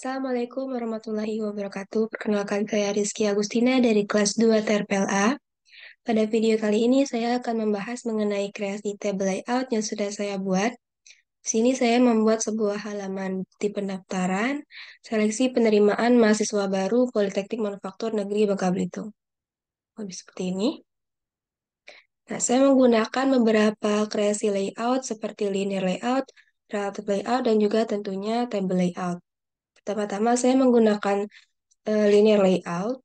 Assalamualaikum warahmatullahi wabarakatuh. Perkenalkan saya Rizky Agustina dari kelas 2 TRPLA. Pada video kali ini saya akan membahas mengenai kreasi table layout yang sudah saya buat. Di sini saya membuat sebuah halaman bukti pendaftaran, seleksi penerimaan mahasiswa baru Politeknik Manufaktur Negeri Bangka Belitung. Lebih seperti ini. Nah, saya menggunakan beberapa kreasi layout seperti linear layout, relative layout, dan juga tentunya table layout. Pertama-tama saya menggunakan linear layout.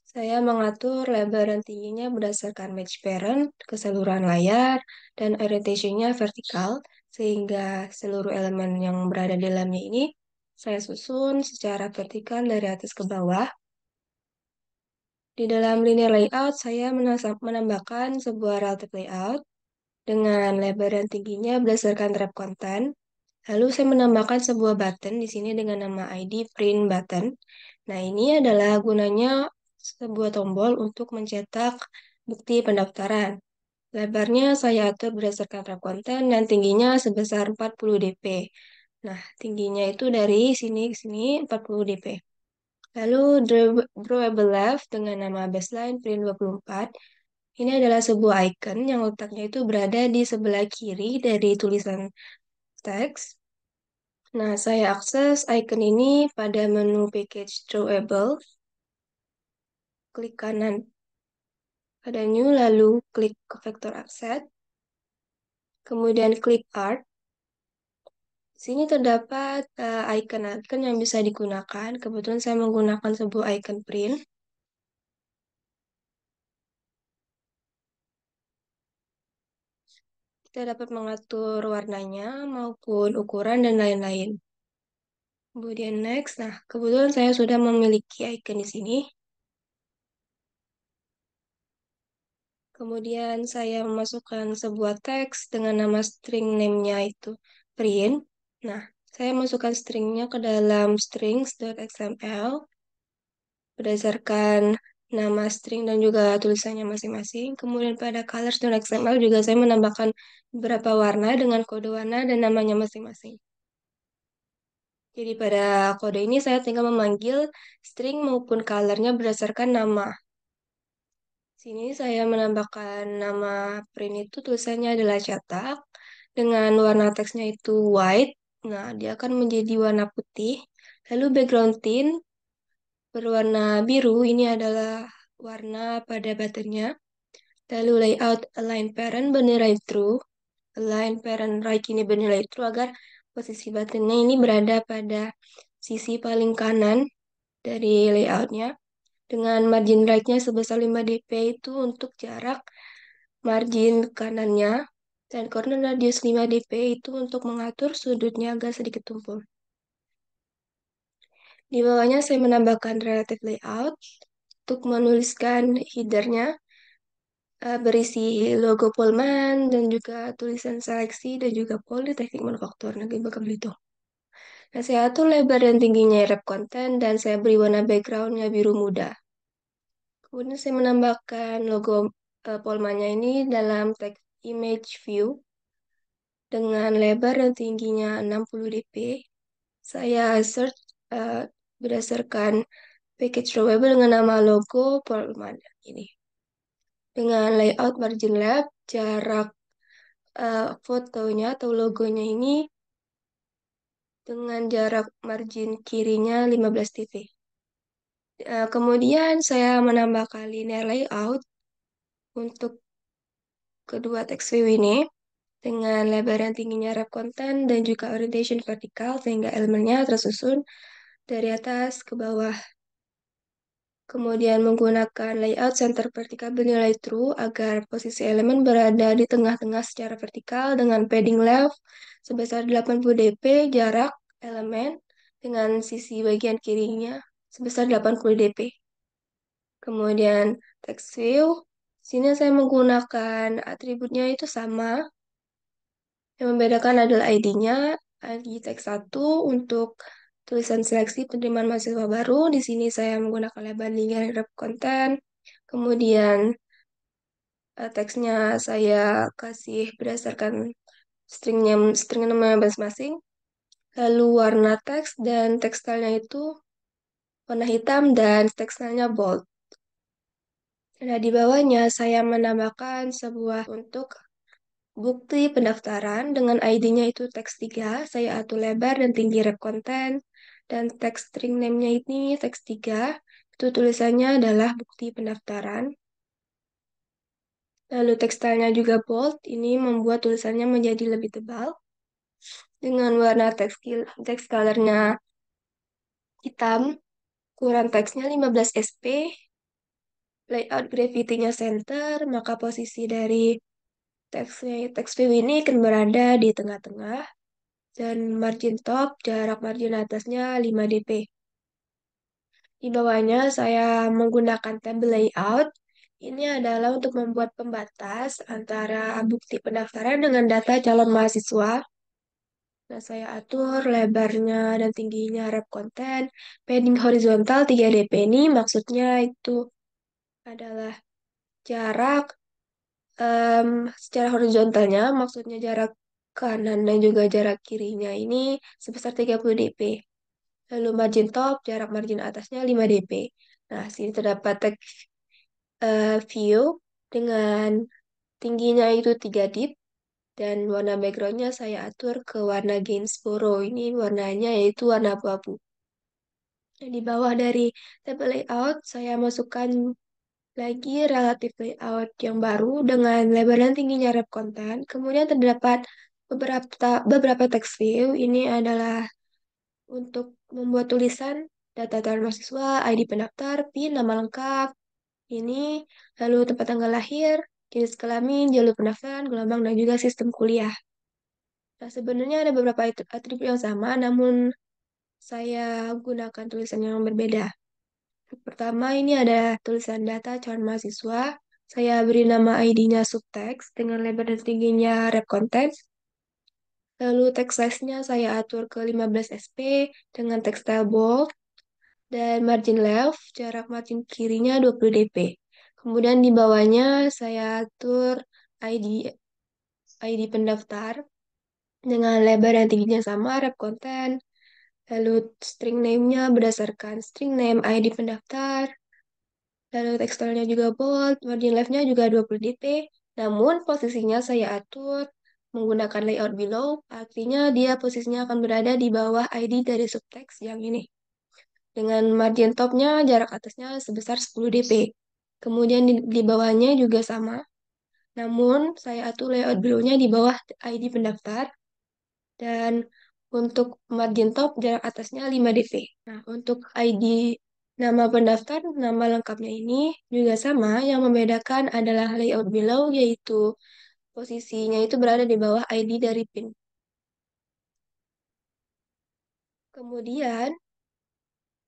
Saya mengatur lebar dan tingginya berdasarkan match parent, keseluruhan layar, dan orientation-nya vertikal, sehingga seluruh elemen yang berada di dalamnya ini saya susun secara vertikal dari atas ke bawah. Di dalam linear layout, saya menambahkan sebuah relative layout dengan lebar dan tingginya berdasarkan tab content. Lalu saya menambahkan sebuah button di sini dengan nama ID print button. Nah, ini adalah gunanya sebuah tombol untuk mencetak bukti pendaftaran. Lebarnya saya atur berdasarkan tab konten dan tingginya sebesar 40 dp. Nah, tingginya itu dari sini ke sini 40 dp. Lalu drawable left dengan nama baseline print 24. Ini adalah sebuah icon yang letaknya itu berada di sebelah kiri dari tulisan teks. Nah, saya akses icon ini pada menu package drawable. Klik kanan pada new, lalu klik ke vektor offset. Kemudian klik art. Di sini terdapat icon-icon yang bisa digunakan. Kebetulan saya menggunakan sebuah icon print. Kita dapat mengatur warnanya maupun ukuran dan lain-lain. Kemudian next. Nah, kebetulan saya sudah memiliki icon di sini. Kemudian saya memasukkan sebuah teks dengan nama string name-nya itu print. Nah, saya masukkan stringnya ke dalam strings.xml berdasarkan nama string dan juga tulisannya masing-masing. Kemudian pada colors.xml juga saya menambahkan beberapa warna dengan kode warna dan namanya masing-masing. Jadi pada kode ini saya tinggal memanggil string maupun colornya berdasarkan nama. Sini saya menambahkan nama print itu tulisannya adalah cetak dengan warna teksnya itu white. Nah, dia akan menjadi warna putih. Lalu background tint berwarna biru, ini adalah warna pada buttonnya. Lalu layout align parent bernilai true. Align parent right ini bernilai true agar posisi buttonnya ini berada pada sisi paling kanan dari layoutnya. Dengan margin right-nya sebesar 5 dp itu untuk jarak margin kanannya. Dan corner radius 5 dp itu untuk mengatur sudutnya agak sedikit tumpul. Di bawahnya saya menambahkan relative layout untuk menuliskan headernya berisi logo Polman dan juga tulisan seleksi dan juga Politeknik Manufaktur Negeri Bangka Belitung. Nah, saya atur lebar dan tingginya wrap konten dan saya beri warna backgroundnya biru muda. Kemudian saya menambahkan logo Polmannya ini dalam teks image view dengan lebar dan tingginya 60 dp. Saya search berdasarkan package drawable dengan nama logo Polman ini. Dengan layout margin left, jarak fotonya atau logonya ini dengan jarak margin kirinya 15 dp. Kemudian saya menambahkan linear layout untuk kedua text view ini dengan lebar dan tingginya wrap content dan juga orientation vertikal sehingga elemennya tersusun dari atas ke bawah. Kemudian menggunakan layout center vertikal bernilai true agar posisi elemen berada di tengah-tengah secara vertikal dengan padding left sebesar 80 dp, jarak elemen dengan sisi bagian kirinya sebesar 80 dp. Kemudian text view, sini saya menggunakan atributnya itu sama. Yang membedakan adalah ID-nya, ID teks 1 untuk tulisan seleksi penerimaan mahasiswa baru. Di sini saya menggunakan lebar linear wrap konten. Kemudian teksnya saya kasih berdasarkan string nama masing-masing. Lalu warna teks dan tekstilnya itu warna hitam dan tekstilnya bold. Nah, di bawahnya saya menambahkan sebuah untuk bukti pendaftaran dengan ID-nya itu teks 3. Saya atur lebar dan tinggi rep konten. Dan teks string name-nya ini teks 3. Itu tulisannya adalah bukti pendaftaran. Lalu tekstilnya juga bold. Ini membuat tulisannya menjadi lebih tebal. Dengan warna teks color-nya hitam. Ukuran teksnya 15 SP. Layout gravity-nya center. Maka posisi dari teks view ini akan berada di tengah-tengah. Dan margin top, jarak margin atasnya 5 dp. Di bawahnya saya menggunakan table layout. Ini adalah untuk membuat pembatas antara bukti pendaftaran dengan data calon mahasiswa. Nah, saya atur lebarnya dan tingginya rep konten. Padding horizontal 3 dp ini maksudnya itu adalah jarak em, secara horizontalnya, maksudnya jarak kanan dan juga jarak kirinya ini sebesar 30 dp. Lalu margin top, jarak margin atasnya 5 dp. Nah, sini terdapat teks view dengan tingginya itu 3 dip dan warna backgroundnya saya atur ke warna Gainsboro. Ini warnanya yaitu warna abu-abu. Dan di bawah dari table layout, saya masukkan lagi relatif layout yang baru dengan lebar dan tingginya rep konten. Kemudian terdapat beberapa text view. Ini adalah untuk membuat tulisan data calon mahasiswa, ID pendaftar, PIN, nama lengkap, ini, lalu tempat tanggal lahir, jenis kelamin, jalur pendaftaran, gelombang, dan juga sistem kuliah. Nah, sebenarnya ada beberapa atribut yang sama, namun saya gunakan tulisan yang berbeda. Pertama, ini ada tulisan data calon mahasiswa. Saya beri nama ID-nya subtext dengan lebar dan tingginya rep content. Lalu text size-nya saya atur ke 15 SP dengan tekstil bold dan margin left, jarak margin kirinya 20 dp. Kemudian di bawahnya saya atur ID ID pendaftar dengan lebar dan tingginya sama, rep konten. Lalu string name-nya berdasarkan string name ID pendaftar. Lalu tekstilnya juga bold, margin left-nya juga 20 dp. Namun posisinya saya atur menggunakan layout below, artinya dia posisinya akan berada di bawah ID dari subtext yang ini. Dengan margin topnya jarak atasnya sebesar 10 dp. Kemudian di bawahnya juga sama, namun saya atur layout below-nya di bawah ID pendaftar dan untuk margin top jarak atasnya 5 dp. Nah, untuk ID nama pendaftar, nama lengkapnya ini juga sama, yang membedakan adalah layout below yaitu posisinya itu berada di bawah ID dari PIN. Kemudian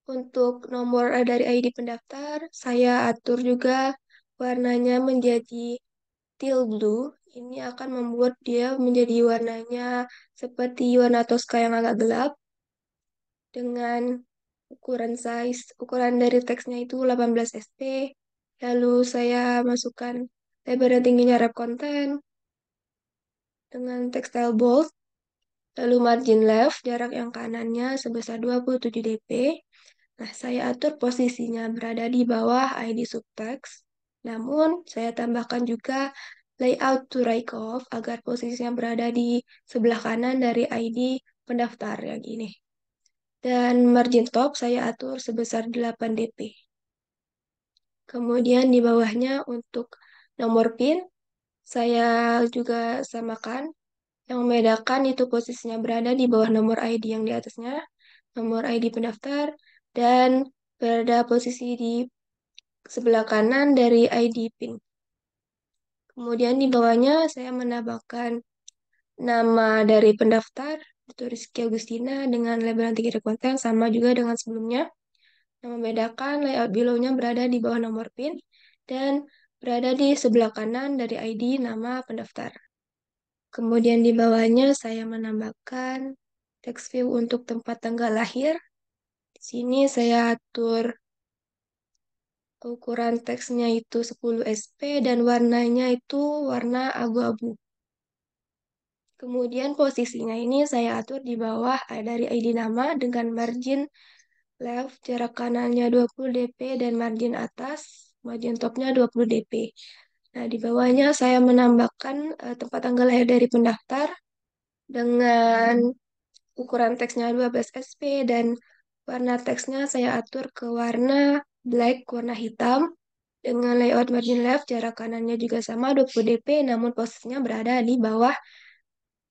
untuk nomor dari ID pendaftar, saya atur juga warnanya menjadi teal blue. Ini akan membuat dia menjadi warnanya seperti warna toska yang agak gelap dengan ukuran dari teksnya itu 18 SP. Lalu saya masukkan lebar dan tingginya wrap konten dengan tekstil bold. Lalu margin left, jarak yang kanannya sebesar 27 dp. Nah, saya atur posisinya berada di bawah ID subtext. Namun, saya tambahkan juga layout to right off agar posisinya berada di sebelah kanan dari ID pendaftar yang ini. Dan margin top saya atur sebesar 8 dp. Kemudian di bawahnya untuk nomor PIN, saya juga samakan. Yang membedakan itu posisinya berada di bawah nomor ID yang di atasnya, nomor ID pendaftar, dan berada posisi di sebelah kanan dari ID PIN. Kemudian di bawahnya saya menambahkan nama dari pendaftar, itu Rizky Agustina dengan label anti konten sama juga dengan sebelumnya. Yang membedakan layout below-nya berada di bawah nomor PIN dan berada di sebelah kanan dari ID nama pendaftar. Kemudian di bawahnya saya menambahkan text view untuk tempat tanggal lahir. Di sini saya atur ukuran teksnya itu 10 SP dan warnanya itu warna abu-abu. Kemudian posisinya ini saya atur di bawah dari ID nama dengan margin left jarak kanannya 20 dp dan margin atas, margin topnya 20 dp. Nah, di bawahnya saya menambahkan tempat tanggal lahir dari pendaftar dengan ukuran teksnya 12 sp dan warna teksnya saya atur ke warna black, warna hitam dengan layout margin left, jarak kanannya juga sama 20 dp namun posisinya berada di bawah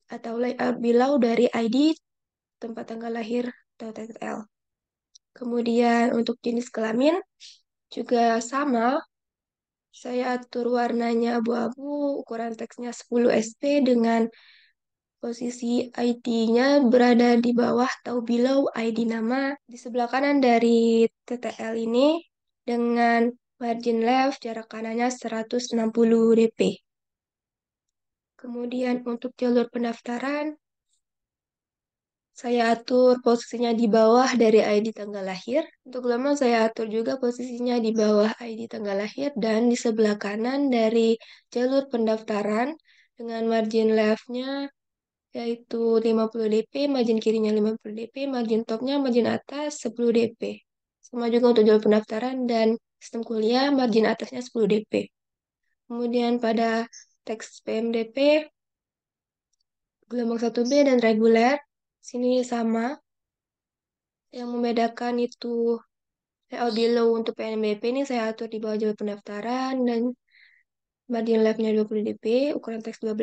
atau layout below dari ID tempat tanggal lahir atau TTL. Kemudian untuk jenis kelamin juga sama, saya atur warnanya abu-abu, ukuran teksnya 10 sp dengan posisi ID-nya berada di bawah atau below ID nama di sebelah kanan dari TTL ini dengan margin left jarak kanannya 160 dp. Kemudian untuk jalur pendaftaran, saya atur posisinya di bawah dari ID tanggal lahir. Untuk gelombang saya atur juga posisinya di bawah ID tanggal lahir dan di sebelah kanan dari jalur pendaftaran dengan margin left-nya yaitu 50 dp, margin kirinya 50 dp, margin topnya margin atas 10 dp. Sama juga untuk jalur pendaftaran dan sistem kuliah, margin atasnya 10 dp. Kemudian pada teks PMDP, gelombang 1B dan reguler, sini sama. Yang membedakan itu layout below untuk PNBP ini saya atur di bawah jalur pendaftaran dan margin left-nya 20 dp, ukuran teks 12.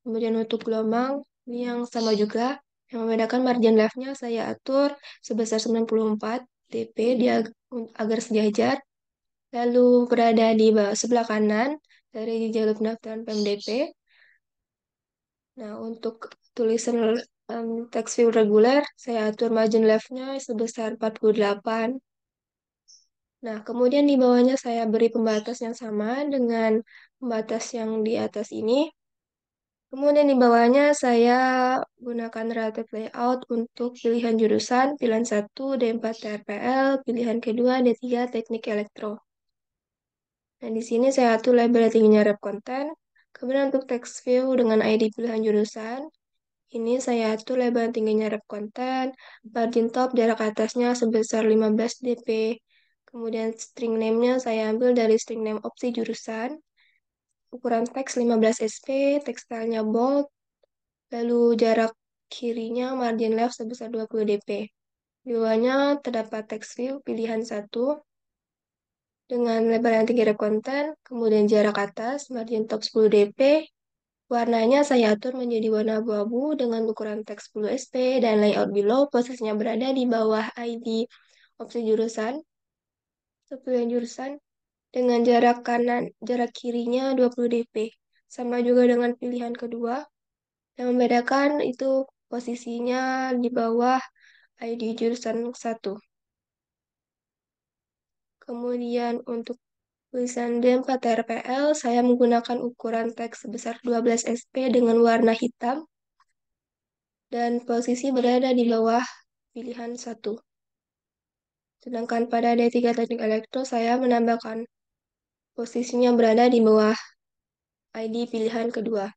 Kemudian untuk gelombang ini yang sama juga. Yang membedakan margin left-nya saya atur sebesar 94 dp dia agar sejajar. Lalu berada di bawah sebelah kanan dari jalur pendaftaran PMDP. Nah, untuk tulisan text view reguler, saya atur margin left-nya sebesar 48. Nah, kemudian di bawahnya saya beri pembatas yang sama dengan pembatas yang di atas ini. Kemudian di bawahnya saya gunakan relative layout untuk pilihan jurusan, pilihan 1 D4 TRPL, pilihan kedua D3 Teknik Elektro. Nah, di sini saya atur label tingginya rep konten. Kemudian untuk text view dengan ID pilihan jurusan, ini saya atur label tingginya rep konten, margin top jarak atasnya sebesar 15 dp. Kemudian string name-nya saya ambil dari string name opsi jurusan. Ukuran teks 15 sp, tekstilnya bold, lalu jarak kirinya margin left sebesar 20 dp. Di bawahnya terdapat text view pilihan 1 dengan lebar yang tinggi rep konten, kemudian jarak atas margin top 10 dp. Warnanya saya atur menjadi warna abu-abu dengan ukuran teks 10 sp dan layout below posisinya berada di bawah ID opsi jurusan, pilihan jurusan dengan jarak kanan, jarak kirinya 20 dp. Sama juga dengan pilihan kedua. Yang membedakan itu posisinya di bawah ID jurusan 1. Kemudian untuk tulisan D4 RPL, saya menggunakan ukuran teks sebesar 12 sp dengan warna hitam dan posisi berada di bawah pilihan 1. Sedangkan pada D3 Teknik Elektro, saya menambahkan posisinya berada di bawah ID pilihan kedua.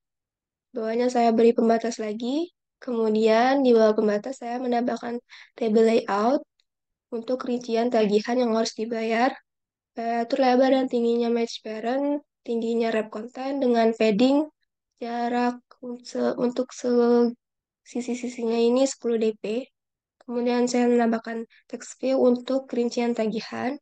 Bawahnya saya beri pembatas lagi. Kemudian di bawah pembatas saya menambahkan table layout untuk rincian tagihan yang harus dibayar. Saya atur lebar dan tingginya match parent, tingginya rep konten dengan padding jarak untuk sisi-sisinya ini 10 dp. Kemudian saya menambahkan text view untuk rincian tagihan.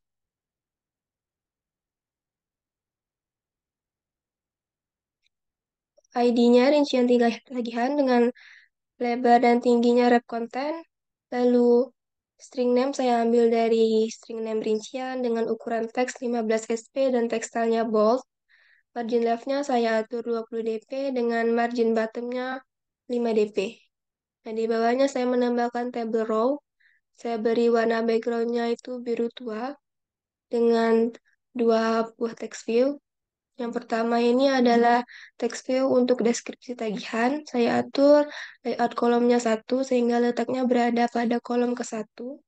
ID-nya rincian tagihan dengan lebar dan tingginya rep konten. Lalu string name saya ambil dari string name rincian dengan ukuran teks 15 sp dan tekstilnya bold. Margin left-nya saya atur 20 dp dengan margin bottom-nya 5 dp. Nah, di bawahnya saya menambahkan table row. Saya beri warna background-nya itu biru tua dengan dua buah text view. Yang pertama ini adalah text view untuk deskripsi tagihan. Saya atur layout kolomnya 1 sehingga letaknya berada pada kolom ke-1.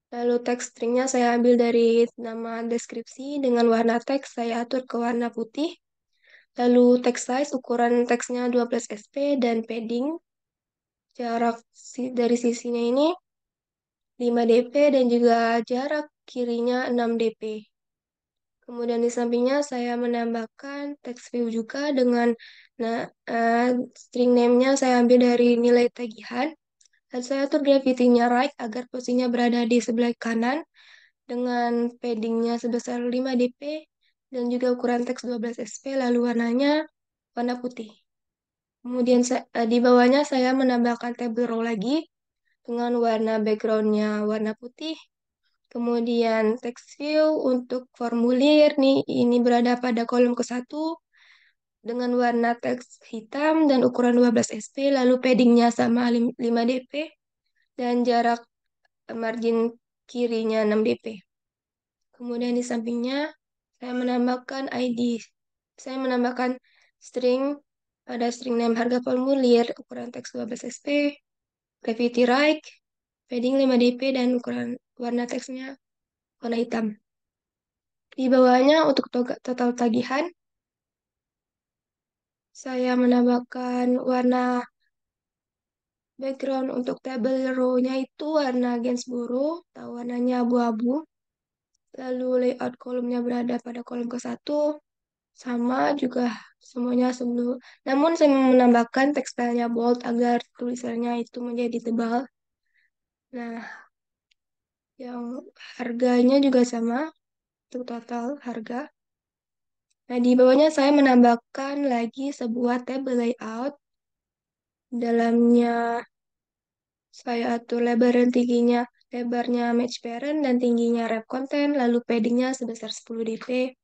Lalu teks stringnya saya ambil dari nama deskripsi dengan warna teks saya atur ke warna putih. Lalu text size, ukuran teksnya 12 SP dan padding jarak dari sisinya ini 5 dp dan juga jarak kirinya 6 dp. Kemudian di sampingnya saya menambahkan text view juga dengan nah string name-nya saya ambil dari nilai tagihan dan saya atur gravity-nya right agar posisinya berada di sebelah kanan dengan padding-nya sebesar 5 dp dan juga ukuran teks 12 sp lalu warnanya warna putih. Kemudian di bawahnya saya menambahkan table row lagi dengan warna background-nya warna putih. Kemudian text view untuk formulir nih ini berada pada kolom ke-1 dengan warna teks hitam dan ukuran 12 SP lalu paddingnya sama 5 dp dan jarak margin kirinya 6 dp. Kemudian di sampingnya saya menambahkan ID. Saya menambahkan string pada string name harga formulir ukuran teks 12 SP, gravity right, padding 5 dp dan ukuran warna teksnya warna hitam. Di bawahnya untuk total tagihan, saya menambahkan warna background untuk table row-nya itu warna Gainsborough, atau warnanya abu-abu. Lalu layout kolomnya berada pada kolom ke-1, sama juga semuanya sebelum. Namun saya menambahkan tekstilnya bold agar tulisannya itu menjadi tebal. Nah, yang harganya juga sama untuk total harga. Nah, di bawahnya saya menambahkan lagi sebuah table layout. Dalamnya saya atur lebar dan tingginya, lebarnya match parent dan tingginya wrap content, lalu paddingnya sebesar 10 dp.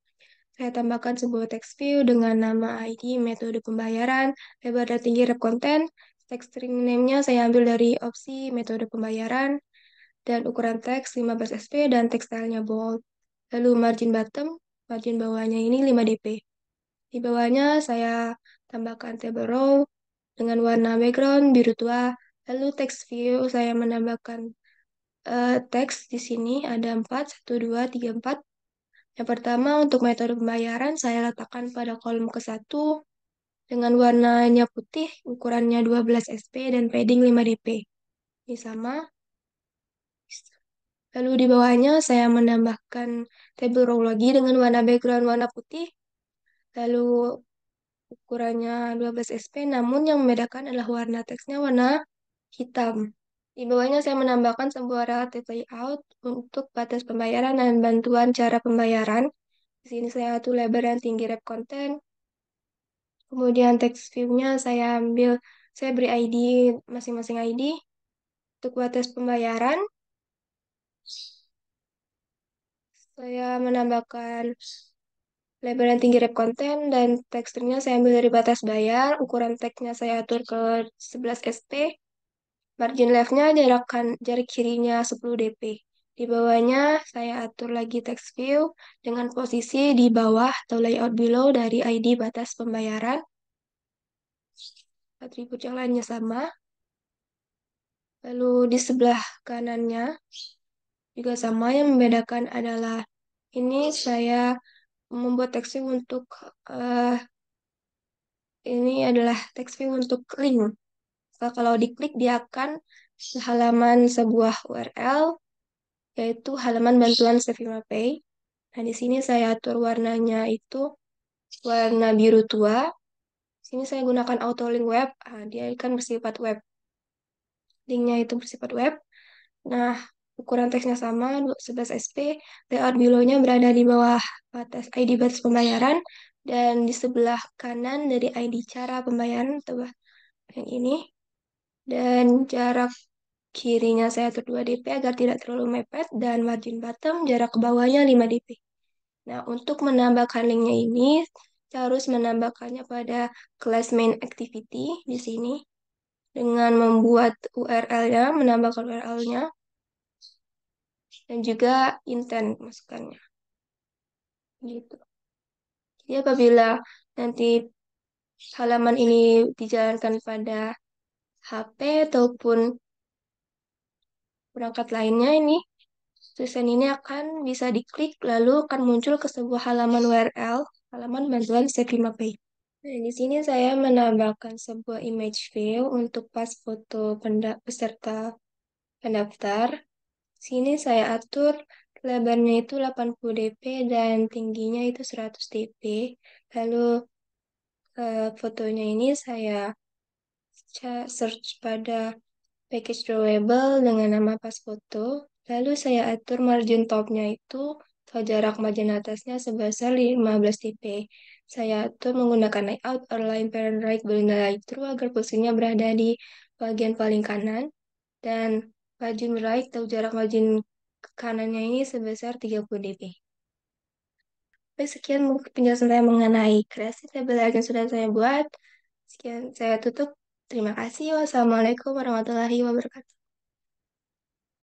Saya tambahkan sebuah text view dengan nama ID, metode pembayaran, lebar dan tinggi wrap content. Text string name-nya saya ambil dari opsi metode pembayaran, dan ukuran teks 15 SP dan teks stylenya bold. Lalu margin bottom, margin bawahnya ini 5 dp. Di bawahnya saya tambahkan table row dengan warna background biru tua. Lalu text view saya menambahkan teks di sini ada 4, 1, 2, 3, 4. Yang pertama untuk metode pembayaran saya letakkan pada kolom ke-1 dengan warnanya putih, ukurannya 12 SP dan padding 5 dp. Ini sama. Lalu di bawahnya saya menambahkan table row lagi dengan warna background warna putih. Lalu ukurannya 12 SP, namun yang membedakan adalah warna teksnya warna hitam. Di bawahnya saya menambahkan sebuah relative layout untuk batas pembayaran dan bantuan cara pembayaran. Di sini saya atur lebar dan tinggi wrap content. Kemudian text view-nya saya beri ID masing-masing ID. Untuk batas pembayaran, saya menambahkan lebar dan tinggi wrap content dan teksturnya saya ambil dari batas bayar. Ukuran teksnya saya atur ke 11 SP. Margin left-nya jarak kirinya 10 dp. Di bawahnya saya atur lagi text view dengan posisi di bawah atau layout below dari ID batas pembayaran. Atribut yang lainnya sama. Lalu di sebelah kanannya juga sama, yang membedakan adalah ini saya membuat text view untuk ini adalah text view untuk link. Kalau diklik dia akan ke halaman sebuah URL yaitu halaman bantuan Sevima Pay. Nah, di sini saya atur warnanya itu warna biru tua. Sini saya gunakan auto link web. Dia kan bersifat web. Linknya itu bersifat web. Nah, ukuran teksnya sama 11 SP. Layout below-nya berada di bawah ID batas pembayaran dan di sebelah kanan dari ID cara pembayaran coba yang ini. Dan jarak kirinya saya atur 2 dp agar tidak terlalu mepet dan margin bottom jarak ke bawahnya 5 dp. Nah, untuk menambahkan linknya ini, kita harus menambahkannya pada class main activity di sini dengan membuat URL-nya, menambahkan URL-nya, dan juga intent masukannya. Gitu. Jadi apabila nanti halaman ini dijalankan pada HP ataupun perangkat lainnya ini, tulisan ini akan bisa diklik lalu akan muncul ke sebuah halaman URL, halaman bantuan Sevima Pay. Nah, di sini saya menambahkan sebuah image fill untuk pas foto peserta pendaftar. Sini saya atur lebarnya itu 80 dp dan tingginya itu 100 dp. Lalu fotonya ini saya search pada package drawable dengan nama pas foto. Lalu saya atur margin topnya itu atau jarak margin atasnya sebesar 15 dp. Saya atur menggunakan layout align parent right belinda right true agar posisinya berada di bagian paling kanan dan margin right atau jarak margin kanannya ini sebesar 30 dp. Oke, sekian penjelasan saya mengenai kreasi tabel yang sudah saya buat. Sekian saya tutup. Terima kasih. Wassalamualaikum warahmatullahi wabarakatuh.